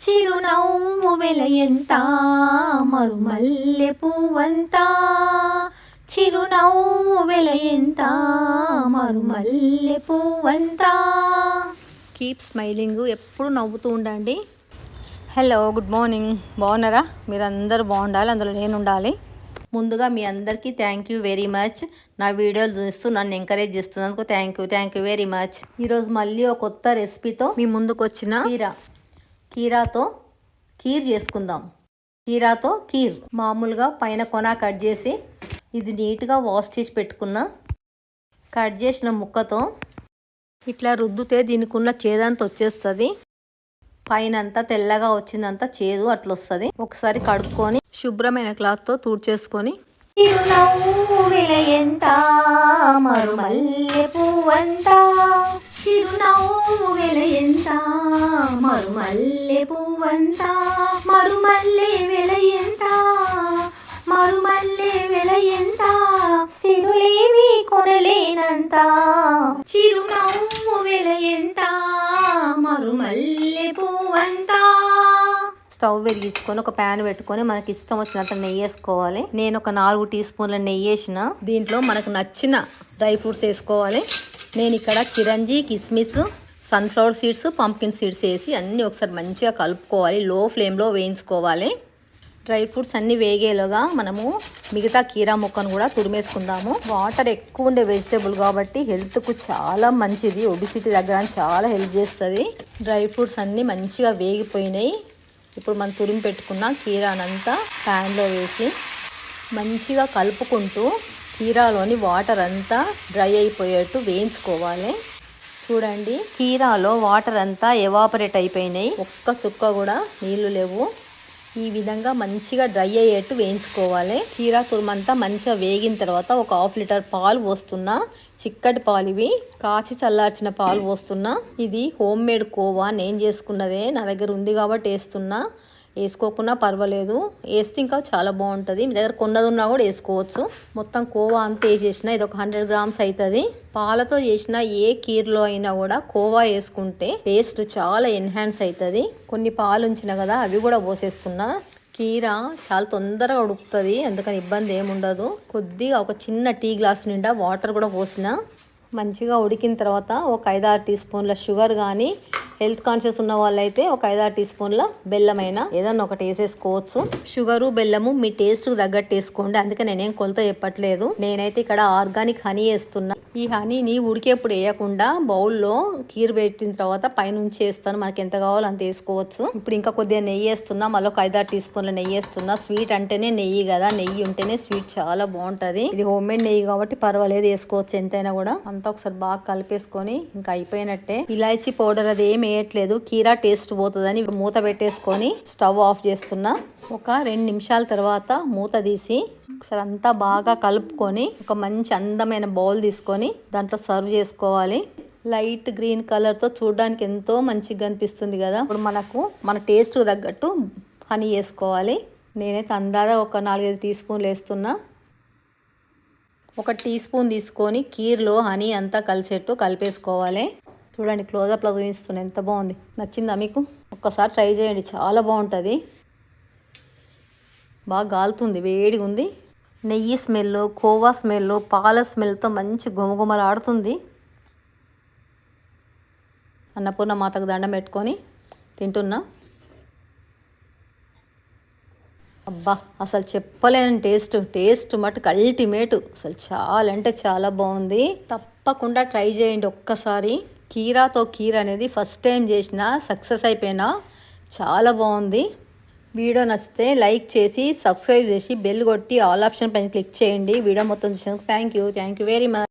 చిరునవ్వు వెలయంత మరుమల్లె పువ్వంత చిరునవ్వు వెలయంత మరుమల్లె పువ్వంత. Keep smiling, ఎప్పుడు నవ్వుతూ ఉండండి. Hello, good morning. బాగున్నారా? మీరందరూ బాగుండాలి, అందులో నేను ఉండాలి. ముందుగా మీ అందరికీ థ్యాంక్ యూ వెరీ మచ్. నా వీడియోలు చూస్తూ నన్ను ఎంకరేజ్ చేస్తున్నందుకు థ్యాంక్ యూ వెరీ మచ్. ఈరోజు మళ్ళీ ఒక కొత్త రెసిపీతో మీ ముందుకు వచ్చిన కీరాతో కీర్ చేసుకుందాం. కీరాతో కీర్ మామూలుగా పైన కొన కట్ చేసి ఇది నీట్గా వాష్ చేసి పెట్టుకున్న కట్ చేసిన ముక్కతో ఇట్లా రుద్దుతే దీనికి ఉన్న చేదంతా వచ్చేస్తుంది. పైన అంతా తెల్లగా వచ్చిందంతా చేదు అట్లా వస్తుంది. ఒకసారి కడుక్కొని శుభ్రమైన క్లాత్తో తుడిచేసుకొని చిరునవ్వు వెలయంత మరుమల్లె పువ్వంత చిరునవ్వు వెలయంత మరుమల్లె పువ్వంత మరుమల్లె వెలయంత మరుమల్లె వెలయంత సిరులేవి కొనలేనంత చిరునవ్వు వెలయంత మరుమల్లె పువ్వంత. స్టవ్ వెలిగించుకొని ఒక ప్యాన్ పెట్టుకొని మనకి ఇష్టం వచ్చినంత నెయ్యి వేసుకోవాలి. నేను ఒక 4 టీ స్పూన్ల నెయ్యి వేసిన. దీంట్లో మనకు నచ్చిన డ్రై ఫ్రూట్స్ వేసుకోవాలి. నేను ఇక్కడ చిరంజి, కిస్మిస్, సన్ఫ్లవర్ సీడ్స్, పంప్కిన్ సీడ్స్ వేసి అన్నీ ఒకసారి మంచిగా కలుపుకోవాలి. లో ఫ్లేమ్లో వేయించుకోవాలి. డ్రై ఫ్రూట్స్ అన్నీ వేగేలోగా మనము మిగతా కీరా ముక్కను కూడా తురిమేసుకుందాము. వాటర్ ఎక్కువ ఉండే వెజిటేబుల్ కాబట్టి హెల్త్కు చాలా మంచిది. ఒబిసిటీ దగ్గర చాలా హెల్ప్ చేస్తుంది. డ్రై ఫ్రూట్స్ అన్నీ మంచిగా వేగిపోయినాయి. ఇప్పుడు మనం తురిమి పెట్టుకున్న కీరానంతా ప్యాన్లో వేసి మంచిగా కలుపుకుంటూ కీరాలోని వాటర్ అంతా డ్రై అయిపోయేట్టు వేయించుకోవాలి. చూడండి, కీరాలో వాటర్ అంతా ఎవాపరేట్ అయిపోయినాయి. ఒక్క చుక్క కూడా నీళ్లు లేవు. ఈ విధంగా మంచిగా డ్రై అయ్యేట్టు వేయించుకోవాలి. కీరా తురుమంతా మంచిగా వేగిన తర్వాత ఒక 1/2 లీటర్ పాలు పోస్తున్నా. చిక్కటి పాలు ఇవి, కాచి చల్లార్చిన పాలు పోస్తున్నా. ఇది హోమ్ మేడ్ కోవా, నేను చేసుకున్నదే. నా దగ్గర ఉంది కాబట్టి వేస్తున్నా. వేసుకోకున్నా పర్వాలేదు, వేస్తే ఇంకా చాలా బాగుంటుంది. మీ దగ్గర కొన్నది ఉన్నా కూడా వేసుకోవచ్చు. మొత్తం కోవా అంతా వేసేసిన. ఇది ఒక 100 గ్రామ్స్ అవుతుంది. పాలతో చేసిన ఏ కీర్లో అయినా కూడా కోవా వేసుకుంటే టేస్ట్ చాలా ఎన్హాన్స్ అవుతుంది. కొన్ని పాలు ఉంచిన కదా, అవి కూడా పోసేస్తున్నా. కీరా చాలా తొందరగా ఉడుకుతుంది, అందుకని ఇబ్బంది ఏముండదు. కొద్దిగా ఒక చిన్న టీ గ్లాస్ నిండా వాటర్ కూడా పోసిన. మంచిగా ఉడికిన తర్వాత ఒక 5-6 టీ స్పూన్ల షుగర్ కానీ, హెల్త్ కాన్షియస్ ఉన్న వాళ్ళైతే ఒక 5-6 టీ స్పూన్ల బెల్లమైనా ఏదన్నా ఒకటి వేసేసుకోవచ్చు. షుగరు బెల్లము మీ టేస్ట్కి తగ్గట్టు వేసుకోండి. అందుకే నేనేం కొలత చెప్పట్లేదు. నేనైతే ఇక్కడ ఆర్గానిక్ హనీ వేస్తున్నా. ఈ హనీని ఉడికేప్పుడు వేయకుండా బౌల్లో కీర్ పెట్టిన తర్వాత పైనుంచి వేస్తాను. మనకి ఎంత కావాలో అంత వేసుకోవచ్చు. ఇప్పుడు ఇంకా కొద్దిగా నెయ్యి వేస్తున్నా. మళ్ళీ ఒక 5-6 టీ స్పూన్ల నెయ్యి వేస్తున్నా. స్వీట్ అంటేనే నెయ్యి కదా, నెయ్యి ఉంటేనే స్వీట్ చాలా బాగుంటుంది. ఇది హోమ్ మేడ్ నెయ్యి కాబట్టి పర్వాలేదు, వేసుకోవచ్చు ఎంతైనా కూడా. అంతా ఒకసారి బాగా కలిపేసుకొని ఇంకా అయిపోయినట్టే. ఇలాచీ పౌడర్ అది ఏమి వేయట్లేదు, కీరా టేస్ట్ పోతుందని మూత పెట్టేసుకొని స్టవ్ ఆఫ్ చేస్తున్నా. ఒక 2 నిమిషాల తర్వాత మూత తీసి ఒకసారి అంతా బాగా కలుపుకొని ఒక మంచి అందమైన బౌల్ తీసుకొని దాంట్లో సర్వ్ చేసుకోవాలి. లైట్ గ్రీన్ కలర్తో చూడడానికి ఎంతో మంచిగా అనిపిస్తుంది కదా. ఇప్పుడు మనకు మన టేస్ట్ తగ్గట్టు హనీ వేసుకోవాలి. నేనైతే అందాదా ఒక 4-5 టీ స్పూన్లు వేస్తున్నా. ఒక టీ స్పూన్ తీసుకొని కీర్లో హనీ అంతా కలిసేట్టు కలిపేసుకోవాలి. చూడండి, క్లోజప్లో చూపిస్తున్నా, ఎంత బాగుంది. నచ్చిందా మీకు? ఒక్కసారి ట్రై చేయండి, చాలా బాగుంటుంది. బాగా గాలుతుంది, వేడిగా ఉంది. నెయ్యి స్మెల్, కోవా స్మెల్, పాల స్మెల్తో మంచి గుమగుమలాడుతుంది. అన్నపూర్ణ మాతకు దండం పెట్టుకొని తింటున్నా. అబ్బా, అసలు చెప్పలేని టేస్ట్ మటుకు అల్టిమేట్. అసలు చాలా అంటే చాలా బాగుంది. తప్పకుండా ట్రై చేయండి ఒక్కసారి. కీరాతో కీర్ అనేది ఫస్ట్ టైం చేసిన, సక్సెస్ అయిపోయినా. చాలా బాగుంది. వీడియో నచ్చితే లైక్ చేసి సబ్స్క్రైబ్ చేసి బెల్ కొట్టి ఆల్ ఆప్షన్ పైన క్లిక్ చేయండి. వీడియో మొత్తం చూసినందుకు థ్యాంక్ యూ వెరీ మచ్.